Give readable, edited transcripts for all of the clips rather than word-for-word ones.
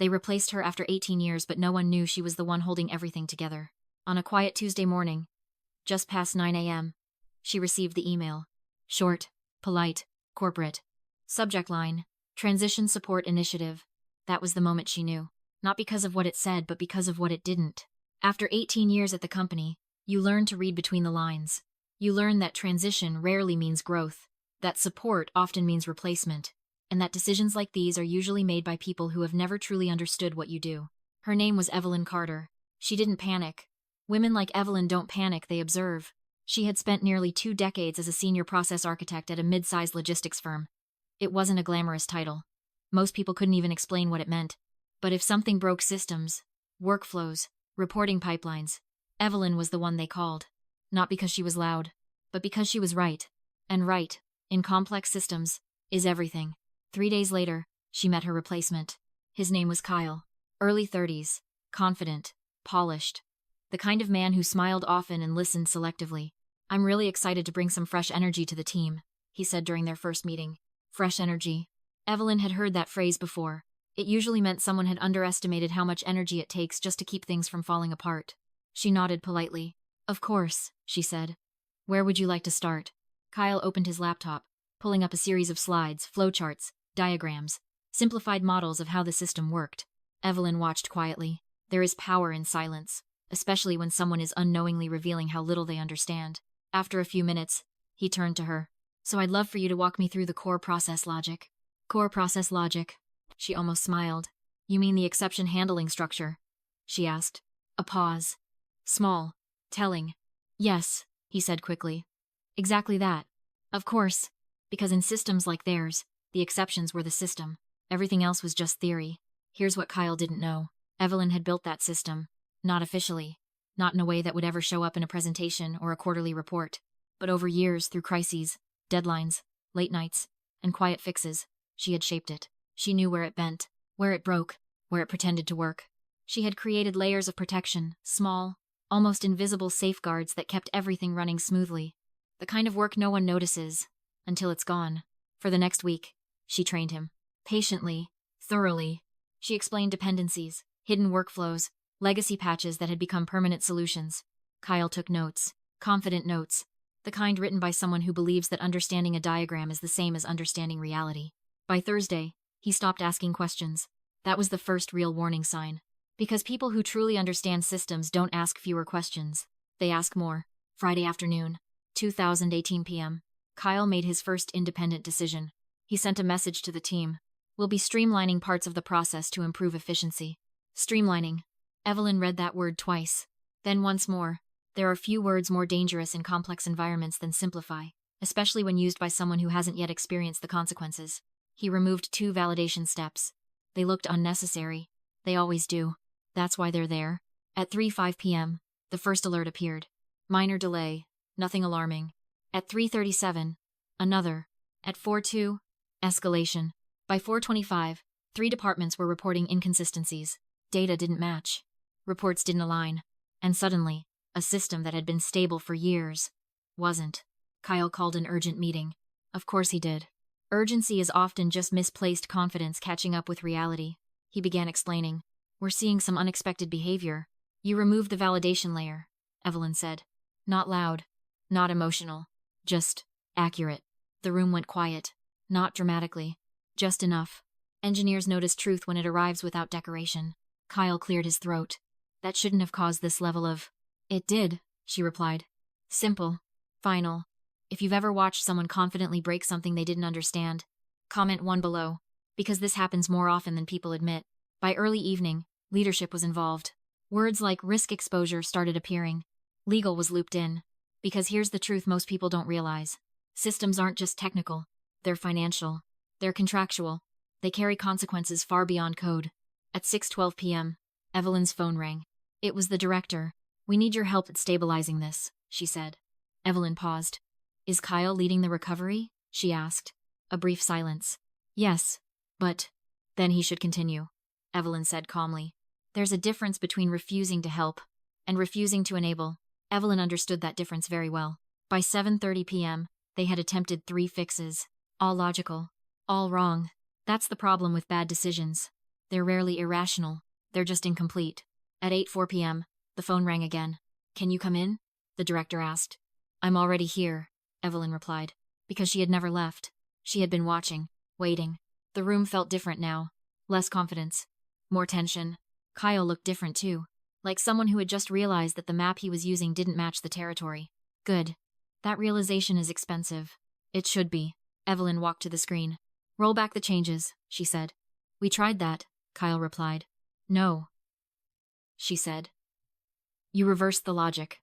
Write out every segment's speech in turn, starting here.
They replaced her after 18 years, but no one knew she was the one holding everything together. On a quiet Tuesday morning, just past 9 a.m., she received the email. Short, polite, corporate. Subject line, Transition Support Initiative. That was the moment she knew. Not because of what it said, but because of what it didn't. After 18 years at the company, you learn to read between the lines. You learn that transition rarely means growth, that support often means replacement, and that decisions like these are usually made by people who have never truly understood what you do. Her name was Evelyn Carter. She didn't panic. Women like Evelyn don't panic, they observe. She had spent nearly 2 decades as a senior process architect at a mid-sized logistics firm. It wasn't a glamorous title. Most people couldn't even explain what it meant. But if something broke systems, workflows, reporting pipelines, Evelyn was the one they called. Not because she was loud, but because she was right. And right, in complex systems, is everything. 3 days later, she met her replacement. His name was Kyle. Early 30s, confident, polished. The kind of man who smiled often and listened selectively. I'm really excited to bring some fresh energy to the team, he said during their first meeting. Fresh energy. Evelyn had heard that phrase before. It usually meant someone had underestimated how much energy it takes just to keep things from falling apart. She nodded politely. Of course, she said. Where would you like to start? Kyle opened his laptop, pulling up a series of slides, flowcharts, diagrams, simplified models of how the system worked. Evelyn watched quietly. There is power in silence, especially when someone is unknowingly revealing how little they understand. After a few minutes, he turned to her. So I'd love for you to walk me through the core process logic. Core process logic. She almost smiled. You mean the exception handling structure? She asked. A pause. Small. Telling. Yes, he said quickly. Exactly that. Of course. Because in systems like theirs, the exceptions were the system. Everything else was just theory. Here's what Kyle didn't know. Evelyn had built that system. Not officially. Not in a way that would ever show up in a presentation or a quarterly report. But over years, through crises, deadlines, late nights, and quiet fixes, she had shaped it. She knew where it bent, where it broke, where it pretended to work. She had created layers of protection, small, almost invisible safeguards that kept everything running smoothly. The kind of work no one notices, until it's gone. For the next week, she trained him. Patiently, thoroughly. She explained dependencies, hidden workflows, legacy patches that had become permanent solutions. Kyle took notes, confident notes, the kind written by someone who believes that understanding a diagram is the same as understanding reality. By Thursday, he stopped asking questions. That was the first real warning sign. Because people who truly understand systems don't ask fewer questions. They ask more. Friday afternoon, 2018 p.m. Kyle made his first independent decision. He sent a message to the team. We'll be streamlining parts of the process to improve efficiency. Streamlining. Evelyn read that word twice. Then once more. There are few words more dangerous in complex environments than simplify, especially when used by someone who hasn't yet experienced the consequences. He removed 2 validation steps. They looked unnecessary. They always do. That's why they're there. At 3:05 p.m., the first alert appeared. Minor delay. Nothing alarming. At 3:37, another. At 4:02, escalation. By 4:25, 3 departments were reporting inconsistencies. Data didn't match. Reports didn't align. And suddenly, a system that had been stable for years wasn't. Kyle called an urgent meeting. Of course he did. Urgency is often just misplaced confidence catching up with reality. He began explaining. We're seeing some unexpected behavior. You removed the validation layer, Evelyn said. Not loud. Not emotional. Just accurate. The room went quiet. Not dramatically. Just enough. Engineers notice truth when it arrives without decoration. Kyle cleared his throat. That shouldn't have caused this level of... It did, she replied. Simple. Final. If you've ever watched someone confidently break something they didn't understand, comment 1 below, because this happens more often than people admit. By early evening, leadership was involved. Words like risk exposure started appearing. Legal was looped in. Because here's the truth most people don't realize. Systems aren't just technical. They're financial. They're contractual. They carry consequences far beyond code. At 6:12 p.m., Evelyn's phone rang. It was the director. We need your help at stabilizing this, she said. Evelyn paused. Is Kyle leading the recovery? She asked. A brief silence. Yes, but... Then he should continue, Evelyn said calmly. There's a difference between refusing to help and refusing to enable. Evelyn understood that difference very well. By 7:30 p.m., they had attempted 3 fixes. All logical. All wrong. That's the problem with bad decisions. They're rarely irrational. They're just incomplete. At 8:04 p.m., the phone rang again. Can you come in? The director asked. I'm already here, Evelyn replied, because she had never left. She had been watching, waiting. The room felt different now. Less confidence. More tension. Kyle looked different too. Like someone who had just realized that the map he was using didn't match the territory. Good. That realization is expensive. It should be. Evelyn walked to the screen. Roll back the changes, she said. We tried that, Kyle replied. No, she said. You reversed the logic.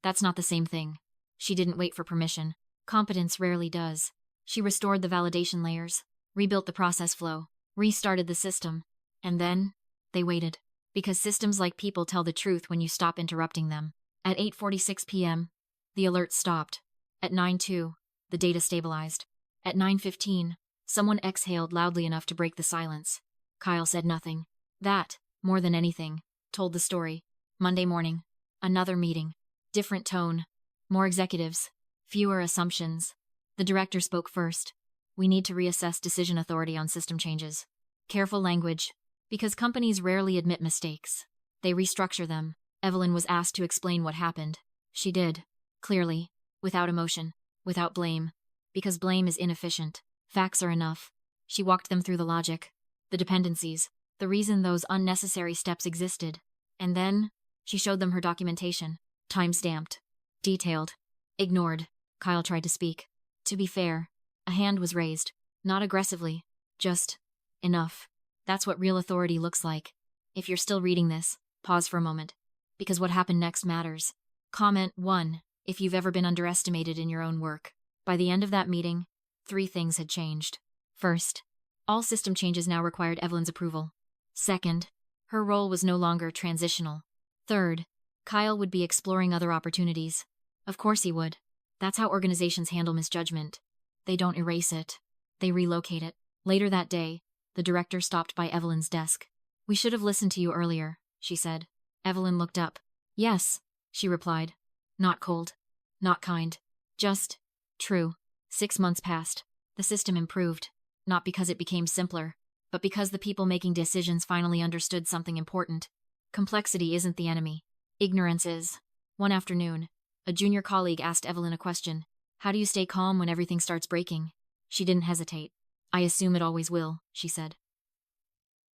That's not the same thing. She didn't wait for permission. Competence rarely does. She restored the validation layers, rebuilt the process flow, restarted the system, and then they waited. Because systems like people tell the truth when you stop interrupting them. At 8:46 p.m., the alert stopped. At 9:02, the data stabilized. At 9:15, someone exhaled loudly enough to break the silence. Kyle said nothing. That, more than anything, told the story. Monday morning. Another meeting. Different tone. More executives. Fewer assumptions. The director spoke first. We need to reassess decision authority on system changes. Careful language. Because companies rarely admit mistakes. They restructure them. Evelyn was asked to explain what happened. She did. Clearly. Without emotion. Without blame. Because blame is inefficient. Facts are enough. She walked them through the logic. The dependencies. The reason those unnecessary steps existed. And then, she showed them her documentation. Time-stamped. Detailed. Ignored. Kyle tried to speak. To be fair, a hand was raised. Not aggressively. Just enough. That's what real authority looks like. If you're still reading this, pause for a moment. Because what happened next matters. Comment 1, if you've ever been underestimated in your own work. By the end of that meeting, 3 things had changed. First, all system changes now required Evelyn's approval. Second, her role was no longer transitional. Third, Kyle would be exploring other opportunities. Of course he would. That's how organizations handle misjudgment. They don't erase it. They relocate it. Later that day, the director stopped by Evelyn's desk. We should have listened to you earlier, she said. Evelyn looked up. Yes, she replied. Not cold. Not kind. Just true. 6 months passed. The system improved. Not because it became simpler, but because the people making decisions finally understood something important. Complexity isn't the enemy. Ignorance is. One afternoon, a junior colleague asked Evelyn a question. How do you stay calm when everything starts breaking? She didn't hesitate. I assume it always will, she said.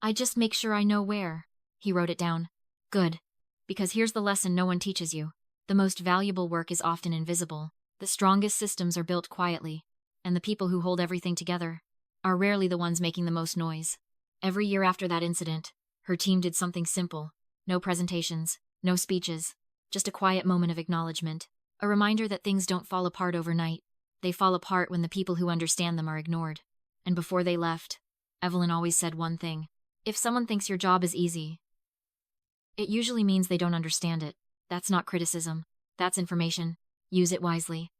I just make sure I know where. He wrote it down. Good. Because here's the lesson no one teaches you. The most valuable work is often invisible. The strongest systems are built quietly, and the people who hold everything together are rarely the ones making the most noise. Every year after that incident, her team did something simple. No presentations, no speeches, just a quiet moment of acknowledgement. A reminder that things don't fall apart overnight. They fall apart when the people who understand them are ignored. And before they left, Evelyn always said one thing. If someone thinks your job is easy, it usually means they don't understand it. That's not criticism. That's information. Use it wisely.